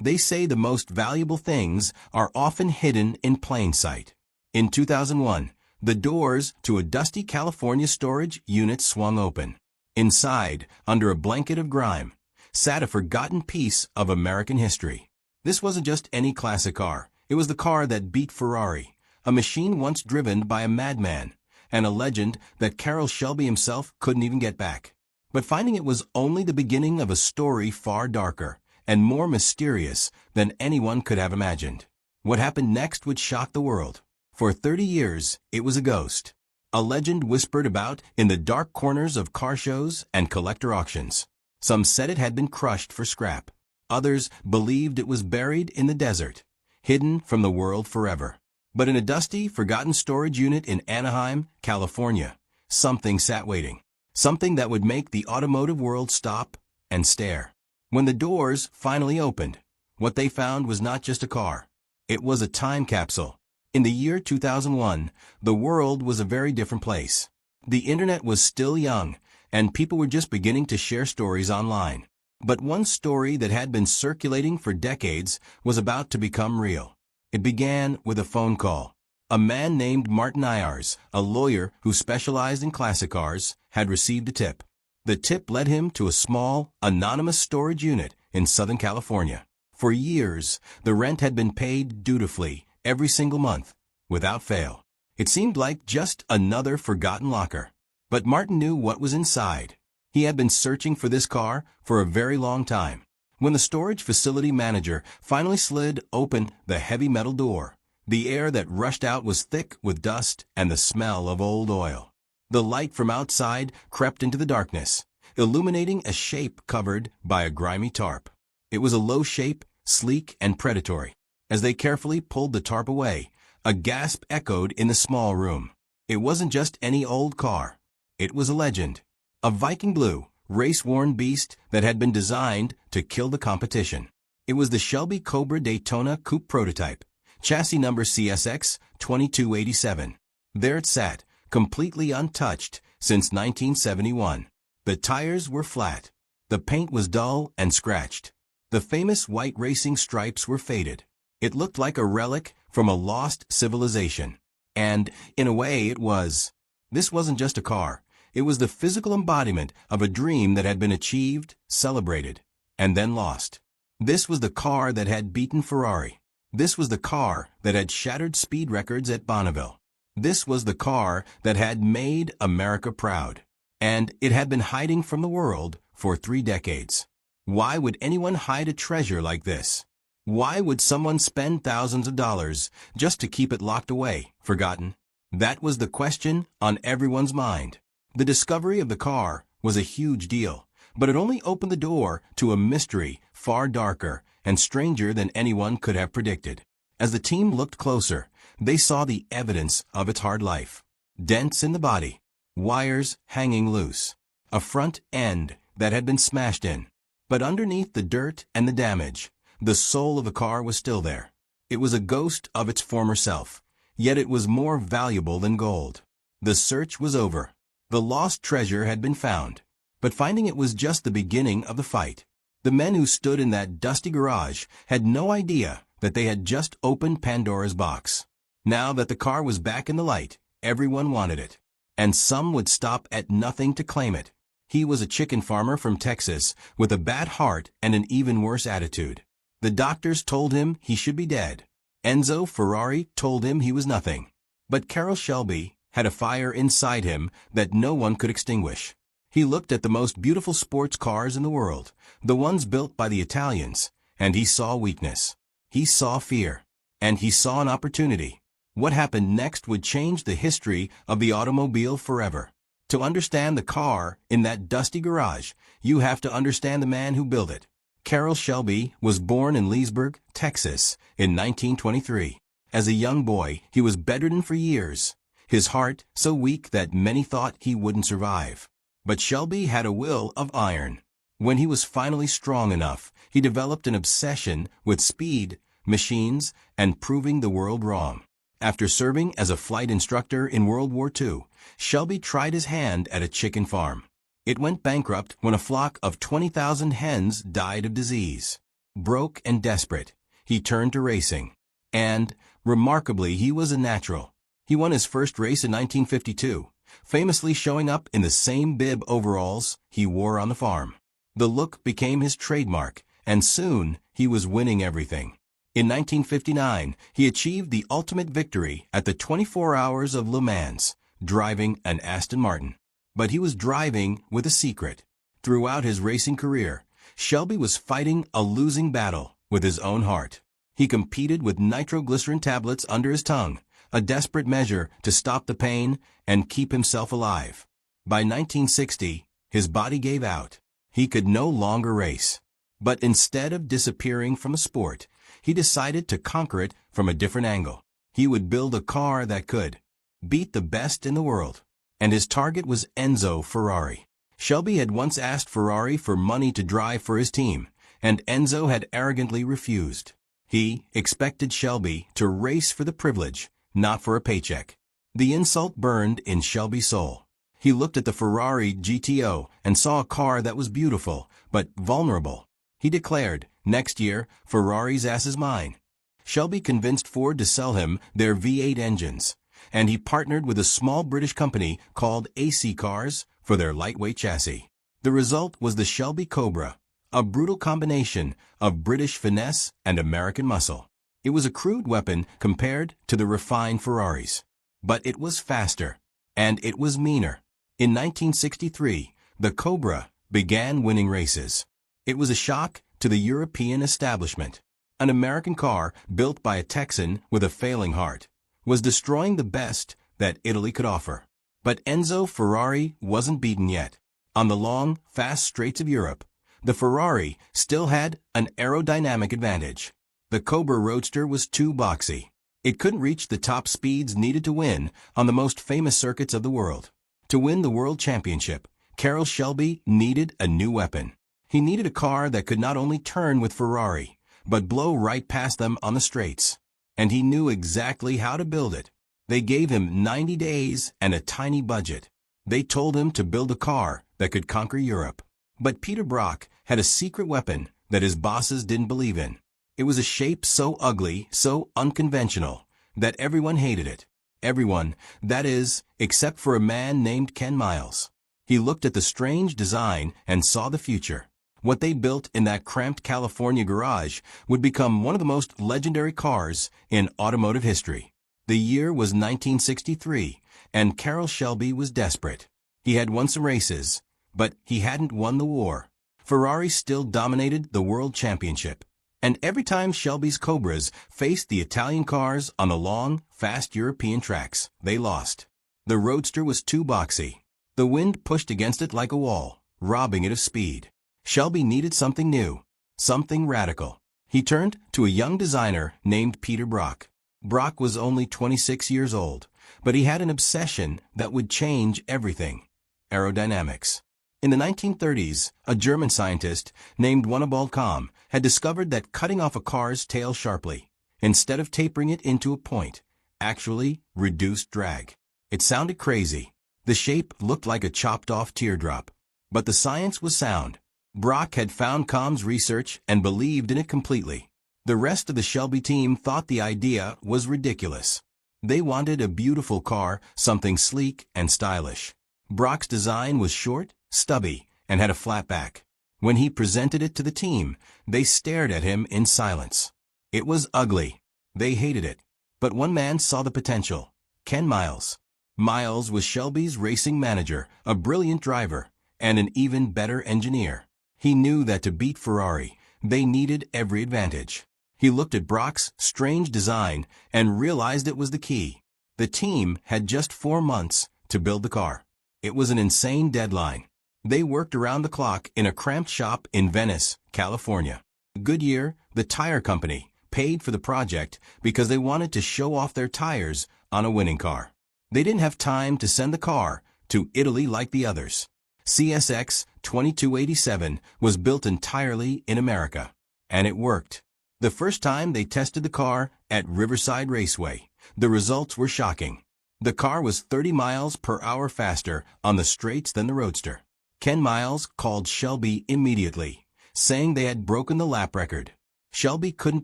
They say the most valuable things are often hidden in plain sight. In 2001, the doors to a dusty California storage unit swung open. Inside, under a blanket of grime, sat a forgotten piece of American history. This wasn't just any classic car. It was the car that beat Ferrari, a machine once driven by a madman, and a legend that Carroll Shelby himself couldn't even get back. But finding it was only the beginning of a story far darker and more mysterious than anyone could have imagined. What happened next would shock the world. For 30 years, it was a ghost. A legend whispered about in the dark corners of car shows and collector auctions. Some said it had been crushed for scrap. Others believed it was buried in the desert, hidden from the world forever. But in a dusty, forgotten storage unit in Anaheim, California, something sat waiting. Something that would make the automotive world stop and stare. When the doors finally opened, what they found was not just a car. It was a time capsule. In the year 2001, the world was a very different place. The internet was still young, and people were just beginning to share stories online. But one story that had been circulating for decades was about to become real. It began with a phone call. A man named Martin Ayers, a lawyer who specialized in classic cars, had received a tip. The tip led him to a small, anonymous storage unit in Southern California. For years, the rent had been paid dutifully every single month, without fail. It seemed like just another forgotten locker. But Martin knew what was inside. He had been searching for this car for a very long time. When the storage facility manager finally slid open the heavy metal door, the air that rushed out was thick with dust and the smell of old oil. The light from outside crept into the darkness, illuminating a shape covered by a grimy tarp. It was a low shape, sleek and predatory. As they carefully pulled the tarp away, a gasp echoed in the small room. It wasn't just any old car. It was a legend. A Viking blue, race-worn beast that had been designed to kill the competition. It was the Shelby Cobra Daytona Coupe prototype, chassis number CSX 2287. There it sat, completely untouched since 1971. The tires were flat. The paint was dull and scratched. The famous white racing stripes were faded. It looked like a relic from a lost civilization. And, in a way, it was. This wasn't just a car. It was the physical embodiment of a dream that had been achieved, celebrated, and then lost. This was the car that had beaten Ferrari. This was the car that had shattered speed records at Bonneville. This was the car that had made America proud. And it had been hiding from the world for 3 decades. Why would anyone hide a treasure like this? Why would someone spend thousands of dollars just to keep it locked away, forgotten? That was the question on everyone's mind. The discovery of the car was a huge deal, but it only opened the door to a mystery far darker and stranger than anyone could have predicted. As the team looked closer, they saw the evidence of its hard life. Dents in the body, wires hanging loose, a front end that had been smashed in. But underneath the dirt and the damage, the soul of the car was still there. It was a ghost of its former self, yet it was more valuable than gold. The search was over. The lost treasure had been found. But finding it was just the beginning of the fight. The men who stood in that dusty garage had no idea that they had just opened Pandora's box. Now that the car was back in the light, everyone wanted it. And some would stop at nothing to claim it. He was a chicken farmer from Texas with a bad heart and an even worse attitude. The doctors told him he should be dead. Enzo Ferrari told him he was nothing. But Carroll Shelby had a fire inside him that no one could extinguish. He looked at the most beautiful sports cars in the world, the ones built by the Italians, and he saw weakness. He saw fear. And he saw an opportunity. What happened next would change the history of the automobile forever. To understand the car in that dusty garage, you have to understand the man who built it. Carroll Shelby was born in Leesburg, Texas, in 1923. As a young boy, he was bedridden for years, his heart so weak that many thought he wouldn't survive. But Shelby had a will of iron. When he was finally strong enough, he developed an obsession with speed, machines, and proving the world wrong. After serving as a flight instructor in World War II, Shelby tried his hand at a chicken farm. It went bankrupt when a flock of 20,000 hens died of disease. Broke and desperate, he turned to racing. And, remarkably, he was a natural. He won his first race in 1952, famously showing up in the same bib overalls he wore on the farm. The look became his trademark, and soon he was winning everything. In 1959, he achieved the ultimate victory at the 24 Hours of Le Mans, driving an Aston Martin. But he was driving with a secret. Throughout his racing career, Shelby was fighting a losing battle with his own heart. He competed with nitroglycerin tablets under his tongue, a desperate measure to stop the pain and keep himself alive. By 1960, his body gave out. He could no longer race. But instead of disappearing from a sport, he decided to conquer it from a different angle. He would build a car that could beat the best in the world. And his target was Enzo Ferrari. Shelby had once asked Ferrari for money to drive for his team, and Enzo had arrogantly refused. He expected Shelby to race for the privilege, not for a paycheck. The insult burned in Shelby's soul. He looked at the Ferrari GTO and saw a car that was beautiful, but vulnerable. He declared, "Next year, Ferrari's ass is mine." Shelby convinced Ford to sell him their V8 engines, and he partnered with a small British company called AC Cars for their lightweight chassis. The result was the Shelby Cobra, a brutal combination of British finesse and American muscle. It was a crude weapon compared to the refined Ferraris. But it was faster, and it was meaner. In 1963, the Cobra began winning races. It was a shock to the European establishment. An American car built by a Texan with a failing heart was destroying the best that Italy could offer. But Enzo Ferrari wasn't beaten yet. On the long, fast straights of Europe, the Ferrari still had an aerodynamic advantage. The Cobra Roadster was too boxy. It couldn't reach the top speeds needed to win on the most famous circuits of the world. To win the World Championship, Carroll Shelby needed a new weapon. He needed a car that could not only turn with Ferrari, but blow right past them on the straights. And he knew exactly how to build it. They gave him 90 days and a tiny budget. They told him to build a car that could conquer Europe. But Peter Brock had a secret weapon that his bosses didn't believe in. It was a shape so ugly, so unconventional, that everyone hated it. Everyone, that is, except for a man named Ken Miles. He looked at the strange design and saw the future. What they built in that cramped California garage would become one of the most legendary cars in automotive history. The year was 1963, and Carroll Shelby was desperate. He had won some races, but he hadn't won the war. Ferrari still dominated the World Championship, and every time Shelby's Cobras faced the Italian cars on the long, fast European tracks, they lost. The Roadster was too boxy. The wind pushed against it like a wall, robbing it of speed. Shelby needed something new, something radical. He turned to a young designer named Peter Brock. Brock was only 26 years old, but he had an obsession that would change everything: aerodynamics. In the 1930s, a German scientist named Wunderwald Kamm had discovered that cutting off a car's tail sharply, instead of tapering it into a point, actually reduced drag. It sounded crazy. The shape looked like a chopped-off teardrop. But the science was sound. Brock had found Kamm's research and believed in it completely. The rest of the Shelby team thought the idea was ridiculous. They wanted a beautiful car, something sleek and stylish. Brock's design was short, stubby, and had a flat back. When he presented it to the team, they stared at him in silence. It was ugly. They hated it. But one man saw the potential: Ken Miles. Miles was Shelby's racing manager, a brilliant driver, and an even better engineer. He knew that to beat Ferrari, they needed every advantage. He looked at Brock's strange design and realized it was the key. The team had just 4 months to build the car. It was an insane deadline. They worked around the clock in a cramped shop in Venice, California. Goodyear, the tire company, paid for the project because they wanted to show off their tires on a winning car. They didn't have time to send the car to Italy like the others. CSX 2287 was built entirely in America, and it worked. The first time they tested the car at Riverside Raceway, the results were shocking. The car was 30 miles per hour faster on the straights than the Roadster. Ken Miles called Shelby immediately, saying they had broken the lap record. Shelby couldn't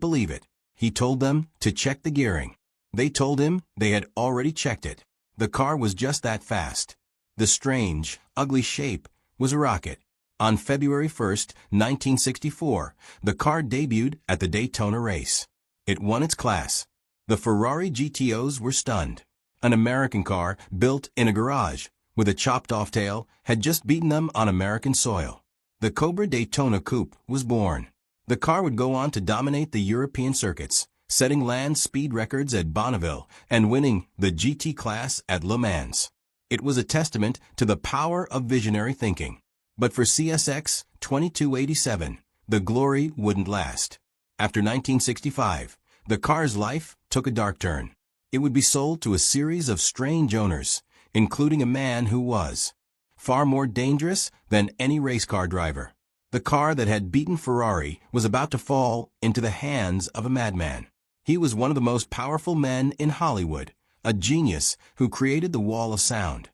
believe it. He told them to check the gearing. They told him they had already checked it. The car was just that fast. The strange, ugly shape was a rocket. On February 1st, 1964, the car debuted at the Daytona race. It won its class. The Ferrari GTOs were stunned. An American car built in a garage with a chopped-off tail had just beaten them on American soil. The Cobra Daytona Coupe was born. The car would go on to dominate the European circuits, setting land speed records at Bonneville and winning the GT class at Le Mans. It was a testament to the power of visionary thinking. But for CSX 2287, the glory wouldn't last. After 1965, the car's life took a dark turn. It would be sold to a series of strange owners, including a man who was far more dangerous than any race car driver. The car that had beaten Ferrari was about to fall into the hands of a madman. He was one of the most powerful men in Hollywood, a genius who created the wall of sound.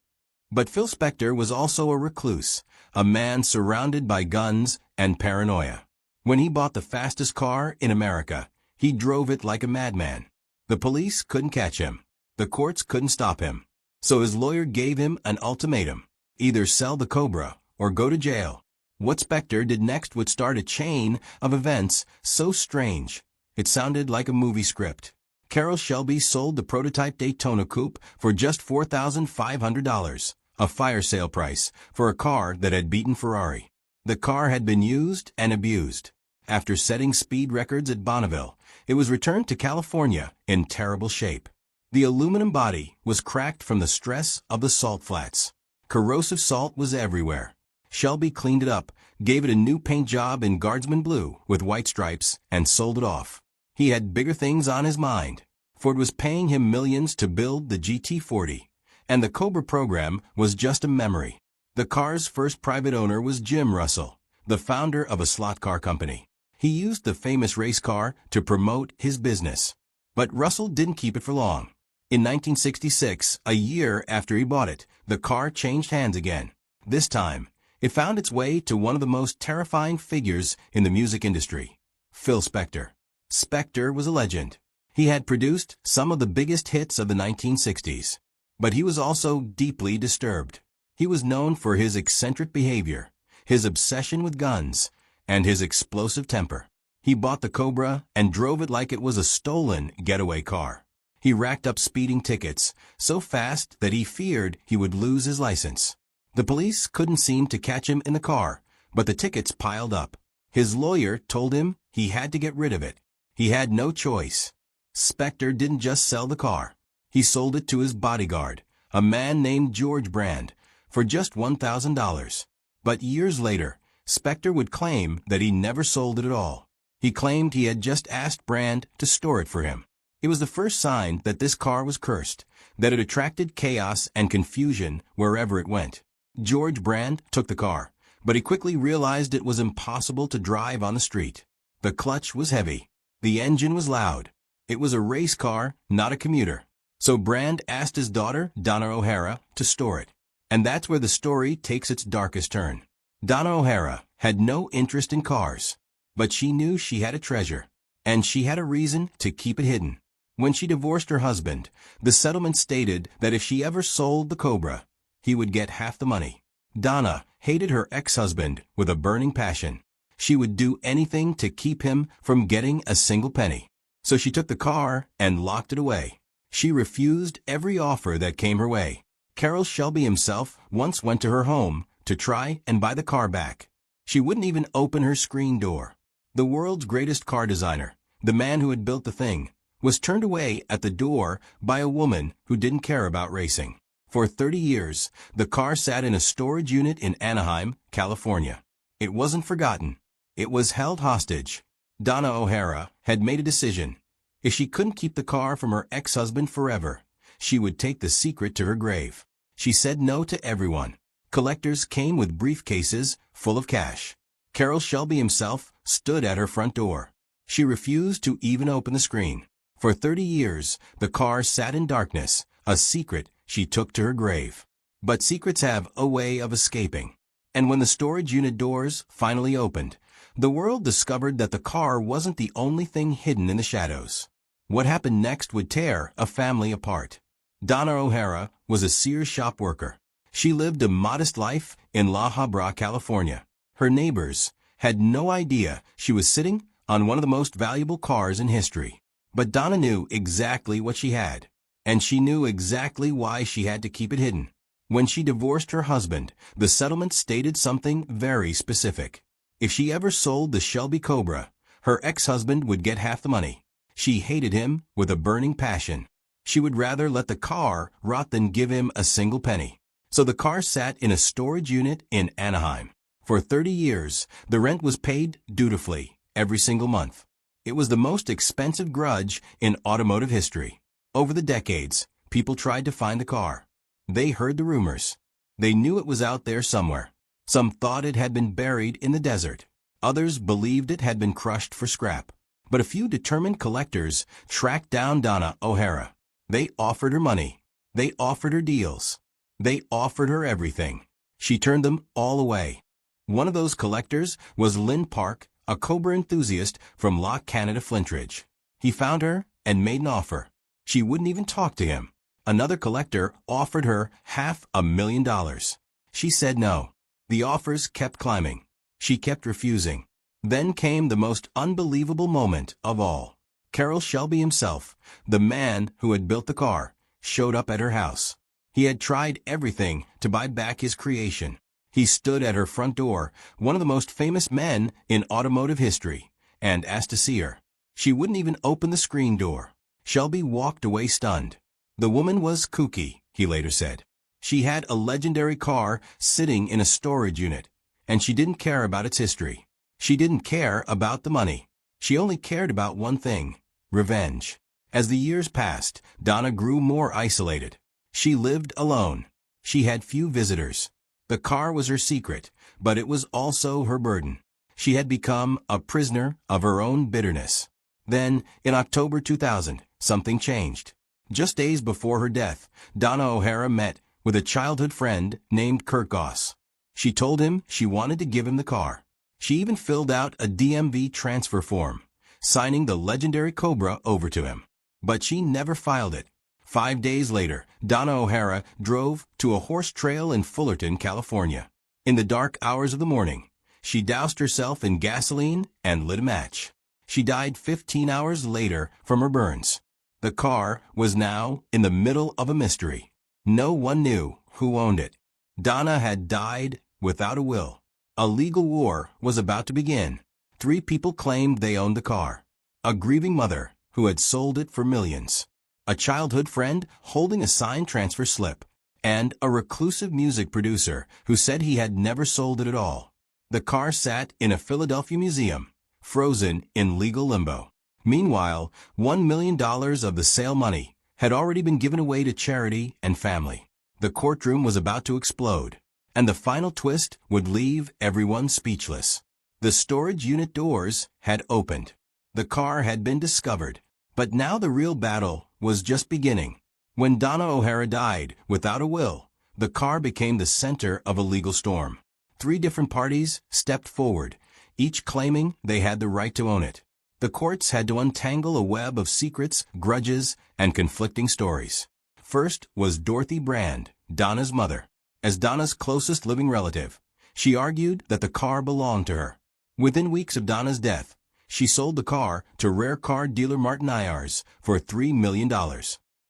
But Phil Spector was also a recluse, a man surrounded by guns and paranoia. When he bought the fastest car in America, he drove it like a madman. The police couldn't catch him. The courts couldn't stop him. So his lawyer gave him an ultimatum: either sell the Cobra or go to jail. What Spector did next would start a chain of events so strange it sounded like a movie script. Carroll Shelby sold the prototype Daytona Coupe for just $4,500, a fire sale price for a car that had beaten Ferrari. The car had been used and abused. After setting speed records at Bonneville, it was returned to California in terrible shape. The aluminum body was cracked from the stress of the salt flats. Corrosive salt was everywhere. Shelby cleaned it up, gave it a new paint job in Guardsman blue with white stripes, and sold it off. He had bigger things on his mind. Ford was paying him millions to build the GT40, and the Cobra program was just a memory. The car's first private owner was Jim Russell, the founder of a slot car company. He used the famous race car to promote his business. But Russell didn't keep it for long. In 1966, a year after he bought it, the car changed hands again. This time, it found its way to one of the most terrifying figures in the music industry, Phil Spector. Spector was a legend. He had produced some of the biggest hits of the 1960s. But he was also deeply disturbed. He was known for his eccentric behavior, his obsession with guns, and his explosive temper. He bought the Cobra and drove it like it was a stolen getaway car. He racked up speeding tickets so fast that he feared he would lose his license. The police couldn't seem to catch him in the car, but the tickets piled up. His lawyer told him he had to get rid of it. He had no choice. Spector didn't just sell the car. He sold it to his bodyguard, a man named George Brand, for just $1,000. But years later, Spector would claim that he never sold it at all. He claimed he had just asked Brand to store it for him. It was the first sign that this car was cursed, that it attracted chaos and confusion wherever it went. George Brand took the car, but he quickly realized it was impossible to drive on the street. The clutch was heavy. The engine was loud. It was a race car, not a commuter. So Brand asked his daughter, Donna O'Hara, to store it. And that's where the story takes its darkest turn. Donna O'Hara had no interest in cars, but she knew she had a treasure, and she had a reason to keep it hidden. When she divorced her husband, the settlement stated that if she ever sold the Cobra, he would get half the money. Donna hated her ex-husband with a burning passion. She would do anything to keep him from getting a single penny. So she took the car and locked it away. She refused every offer that came her way. Carroll Shelby himself once went to her home to try and buy the car back. She wouldn't even open her screen door. The world's greatest car designer, the man who had built the thing, was turned away at the door by a woman who didn't care about racing. For 30 years, the car sat in a storage unit in Anaheim, California. It wasn't forgotten. It was held hostage. Donna O'Hara had made a decision. If she couldn't keep the car from her ex-husband forever, she would take the secret to her grave. She said no to everyone. Collectors came with briefcases full of cash. Carroll Shelby himself stood at her front door. She refused to even open the screen. For 30 years, the car sat in darkness, a secret she took to her grave. But secrets have a way of escaping. And when the storage unit doors finally opened, the world discovered that the car wasn't the only thing hidden in the shadows. What happened next would tear a family apart. Donna O'Hara was a Sears shop worker. She lived a modest life in La Habra, California. Her neighbors had no idea she was sitting on one of the most valuable cars in history. But Donna knew exactly what she had, and she knew exactly why she had to keep it hidden. When she divorced her husband, the settlement stated something very specific. If she ever sold the Shelby Cobra, her ex-husband would get half the money. She hated him with a burning passion. She would rather let the car rot than give him a single penny. So the car sat in a storage unit in Anaheim. For 30 years, the rent was paid dutifully every single month. It was the most expensive grudge in automotive history. Over the decades, people tried to find the car. They heard the rumors. They knew it was out there somewhere. Some thought it had been buried in the desert. Others believed it had been crushed for scrap. But a few determined collectors tracked down Donna O'Hara. They offered her money. They offered her deals. They offered her everything. She turned them all away. One of those collectors was Lynn Park, a Cobra enthusiast from Lock, Canada, Flintridge. He found her and made an offer. She wouldn't even talk to him. Another collector offered her $500,000. She said no. The offers kept climbing. She kept refusing. Then came the most unbelievable moment of all. Carroll Shelby himself, the man who had built the car, showed up at her house. He had tried everything to buy back his creation. He stood at her front door, one of the most famous men in automotive history, and asked to see her. She wouldn't even open the screen door. Shelby walked away stunned. The woman was kooky, he later said. She had a legendary car sitting in a storage unit, and she didn't care about its history. She didn't care about the money. She only cared about one thing: revenge. As the years passed, Donna grew more isolated. She lived alone. She had few visitors. The car was her secret, but it was also her burden. She had become a prisoner of her own bitterness. Then, in October 2000, something changed. Just days before her death, Donna O'Hara met with a childhood friend named Kurt Goss. She told him she wanted to give him the car. She even filled out a DMV transfer form, signing the legendary Cobra over to him. But she never filed it. 5 days later, Donna O'Hara drove to a horse trail in Fullerton, California. In the dark hours of the morning, she doused herself in gasoline and lit a match. She died 15 hours later from her burns. The car was now in the middle of a mystery. No one knew who owned it. Donna had died without a will. A legal war was about to begin. 3 people claimed they owned the car. A grieving mother who had sold it for millions. A childhood friend holding a signed transfer slip. And a reclusive music producer who said he had never sold it at all. The car sat in a Philadelphia museum, frozen in legal limbo. Meanwhile, $1 million of the sale money had already been given away to charity and family. The courtroom was about to explode, and the final twist would leave everyone speechless. The storage unit doors had opened. The car had been discovered, but now the real battle was just beginning. When Donna O'Hara died without a will, the car became the center of a legal storm. 3 different parties stepped forward, each claiming they had the right to own it. The courts had to untangle a web of secrets, grudges, and conflicting stories. First was Dorothy Brand, Donna's mother. As Donna's closest living relative, she argued that the car belonged to her. Within weeks of Donna's death, she sold the car to rare car dealer Martin Ayers for $3 million.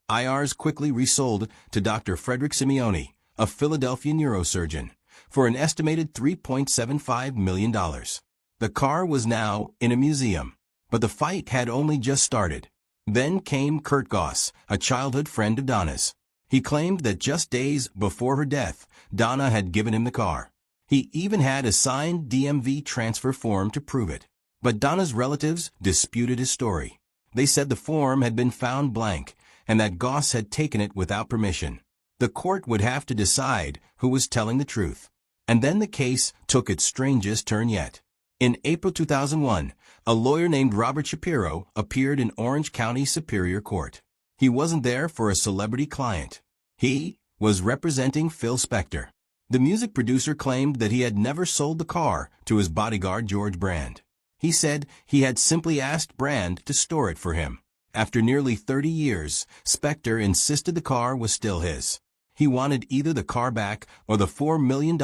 Ayers quickly resold to Dr. Frederick Simeone, a Philadelphia neurosurgeon, for an estimated $3.75 million. The car was now in a museum. But the fight had only just started. Then came Kurt Goss, a childhood friend of Donna's. He claimed that just days before her death, Donna had given him the car. He even had a signed DMV transfer form to prove it. But Donna's relatives disputed his story. They said the form had been found blank and that Goss had taken it without permission. The court would have to decide who was telling the truth. And then the case took its strangest turn yet. In April 2001, a lawyer named Robert Shapiro appeared in Orange County Superior Court. He wasn't there for a celebrity client. He was representing Phil Spector. The music producer claimed that he had never sold the car to his bodyguard George Brand. He said he had simply asked Brand to store it for him. After nearly 30 years, Spector insisted the car was still his. He wanted either the car back or the $4 million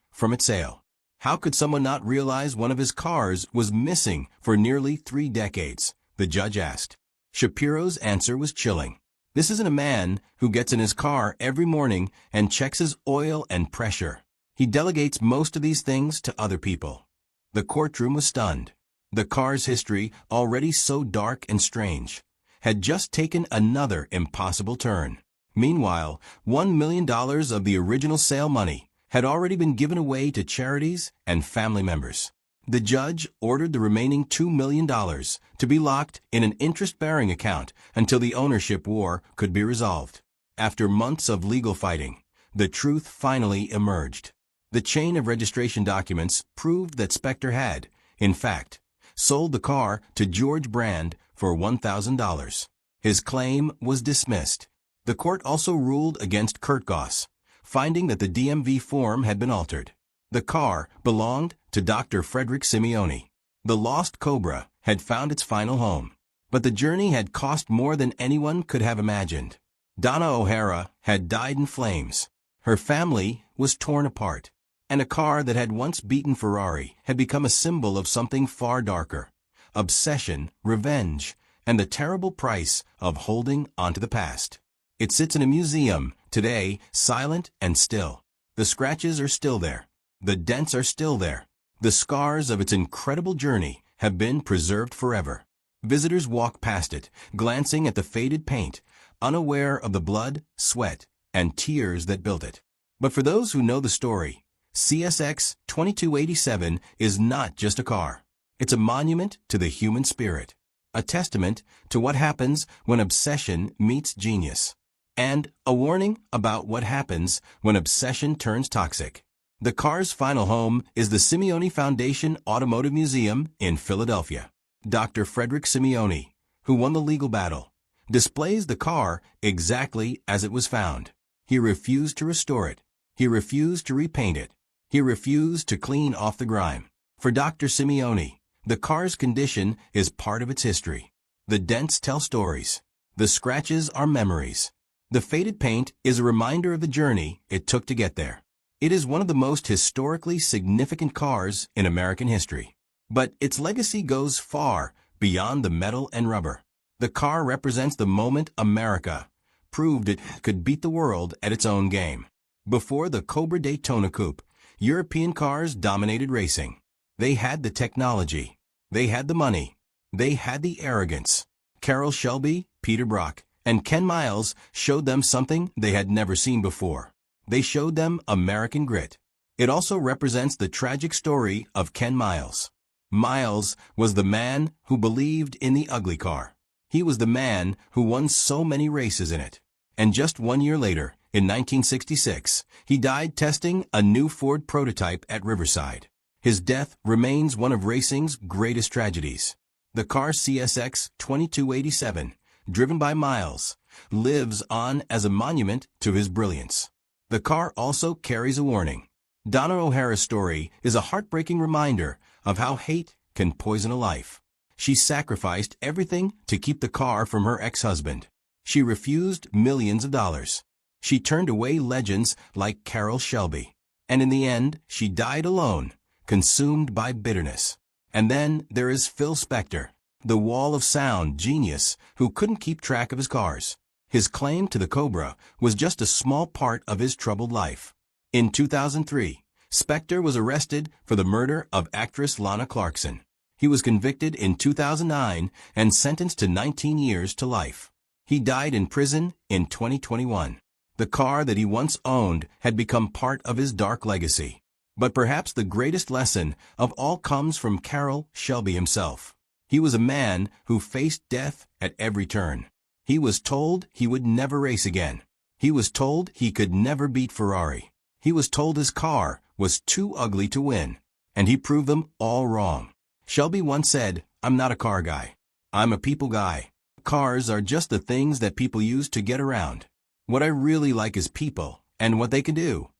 from its sale. How could someone not realize one of his cars was missing for nearly 3 decades? The judge asked. Shapiro's answer was chilling. This isn't a man who gets in his car every morning and checks his oil and pressure. He delegates most of these things to other people. The courtroom was stunned. The car's history, already so dark and strange, had just taken another impossible turn. Meanwhile, $1 million of the original sale money had already been given away to charities and family members. The judge ordered the remaining $2 million to be locked in an interest-bearing account until the ownership war could be resolved. After months of legal fighting, the truth finally emerged. The chain of registration documents proved that Spector had, in fact, sold the car to George Brand for $1,000. His claim was dismissed. The court also ruled against Kurt Goss, finding that the DMV form had been altered. The car belonged to Dr. Frederick Simeone. The lost Cobra had found its final home, but the journey had cost more than anyone could have imagined. Donna O'Hara had died in flames. Her family was torn apart, and a car that had once beaten Ferrari had become a symbol of something far darker: obsession, revenge, and the terrible price of holding onto the past. It sits in a museum today, silent and still. The scratches are still there. The dents are still there. The scars of its incredible journey have been preserved forever. Visitors walk past it, glancing at the faded paint, unaware of the blood, sweat, and tears that built it. But for those who know the story, CSX 2287 is not just a car. It's a monument to the human spirit, a testament to what happens when obsession meets genius, and a warning about what happens when obsession turns toxic. The car's final home is the Simeone Foundation Automotive Museum in Philadelphia. Dr. Frederick Simeone, who won the legal battle, displays the car exactly as it was found. He refused to restore it. He refused to repaint it. He refused to clean off the grime. For Dr. Simeone, the car's condition is part of its history. The dents tell stories. The scratches are memories. The faded paint is a reminder of the journey it took to get there. It is one of the most historically significant cars in American history. But its legacy goes far beyond the metal and rubber. The car represents the moment America proved it could beat the world at its own game. Before the Cobra Daytona Coupe, European cars dominated racing. They had the technology. They had the money. They had the arrogance. Carroll Shelby, Peter Brock, and Ken Miles showed them something they had never seen before. They showed them American grit. It also represents the tragic story of Ken Miles. Miles was the man who believed in the ugly car. He was the man who won so many races in it. And just 1 year later, in 1966, he died testing a new Ford prototype at Riverside. His death remains one of racing's greatest tragedies. The car CSX 2287, driven by Miles, lives on as a monument to his brilliance. The car also carries a warning. Donna O'Hara's story is a heartbreaking reminder of how hate can poison a life. She sacrificed everything to keep the car from her ex-husband. She refused millions of dollars. She turned away legends like Carroll Shelby. And in the end, she died alone, consumed by bitterness. And then there is Phil Spector, the wall of sound genius who couldn't keep track of his cars. His claim to the Cobra was just a small part of his troubled life. In 2003, Spector was arrested for the murder of actress Lana Clarkson. He was convicted in 2009 and sentenced to 19 years to life. He died in prison in 2021. The car that he once owned had become part of his dark legacy. But perhaps the greatest lesson of all comes from Carroll Shelby himself. He was a man who faced death at every turn. He was told he would never race again. He was told he could never beat Ferrari. He was told his car was too ugly to win. And he proved them all wrong. Shelby once said, "I'm not a car guy. I'm a people guy. Cars are just the things that people use to get around. What I really like is people and what they can do."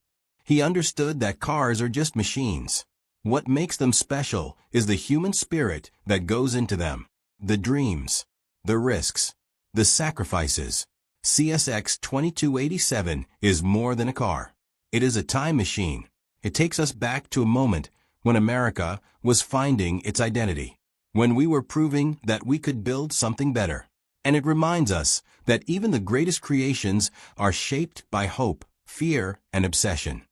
He understood that cars are just machines. What makes them special is the human spirit that goes into them. The dreams, the risks, the sacrifices. CSX 2287 is more than a car. It is a time machine. It takes us back to a moment when America was finding its identity, when we were proving that we could build something better. And it reminds us that even the greatest creations are shaped by hope, fear, and obsession.